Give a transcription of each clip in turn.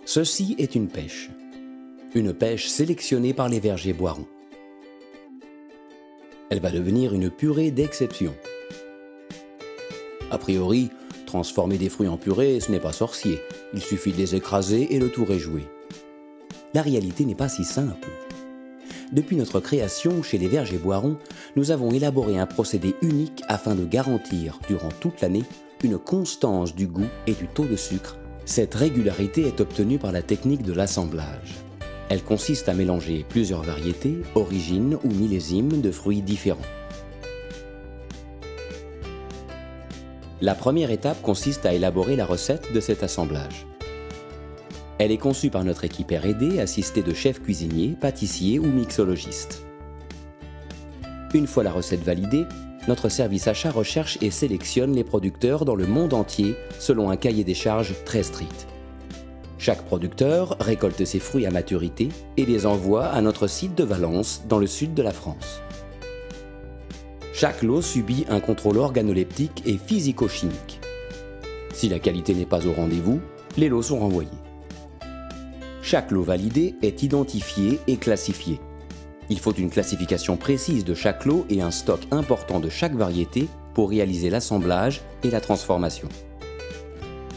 Ceci est une pêche. Une pêche sélectionnée par les vergers Boiron. Elle va devenir une purée d'exception. A priori, transformer des fruits en purée, ce n'est pas sorcier. Il suffit de les écraser et le tour est joué. La réalité n'est pas si simple. Depuis notre création chez les vergers Boiron, nous avons élaboré un procédé unique afin de garantir, durant toute l'année, une constance du goût et du taux de sucre. Cette régularité est obtenue par la technique de l'assemblage. Elle consiste à mélanger plusieurs variétés, origines ou millésimes de fruits différents. La première étape consiste à élaborer la recette de cet assemblage. Elle est conçue par notre équipe R&D assistée de chefs cuisiniers, pâtissiers ou mixologistes. Une fois la recette validée, notre service achat recherche et sélectionne les producteurs dans le monde entier selon un cahier des charges très strict. Chaque producteur récolte ses fruits à maturité et les envoie à notre site de Valence, dans le sud de la France. Chaque lot subit un contrôle organoleptique et physico-chimique. Si la qualité n'est pas au rendez-vous, les lots sont renvoyés. Chaque lot validé est identifié et classifié. Il faut une classification précise de chaque lot et un stock important de chaque variété pour réaliser l'assemblage et la transformation.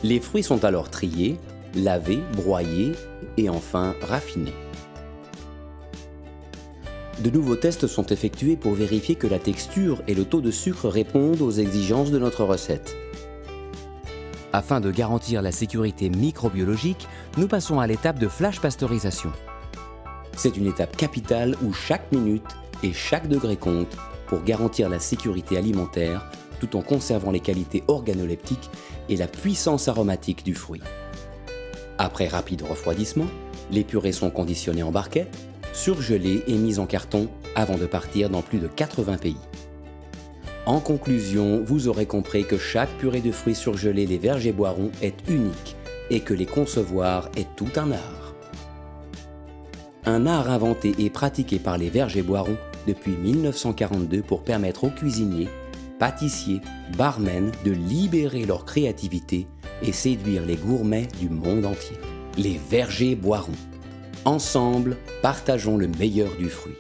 Les fruits sont alors triés, lavés, broyés et enfin raffinés. De nouveaux tests sont effectués pour vérifier que la texture et le taux de sucre répondent aux exigences de notre recette. Afin de garantir la sécurité microbiologique, nous passons à l'étape de flash pasteurisation. C'est une étape capitale où chaque minute et chaque degré compte pour garantir la sécurité alimentaire tout en conservant les qualités organoleptiques et la puissance aromatique du fruit. Après rapide refroidissement, les purées sont conditionnées en barquettes, surgelées et mises en carton avant de partir dans plus de 80 pays. En conclusion, vous aurez compris que chaque purée de fruits surgelés des vergers Boiron est unique et que les concevoir est tout un art. Un art inventé et pratiqué par les vergers Boiron depuis 1942 pour permettre aux cuisiniers, pâtissiers, barmen de libérer leur créativité et séduire les gourmets du monde entier. Les vergers Boiron. Ensemble, partageons le meilleur du fruit.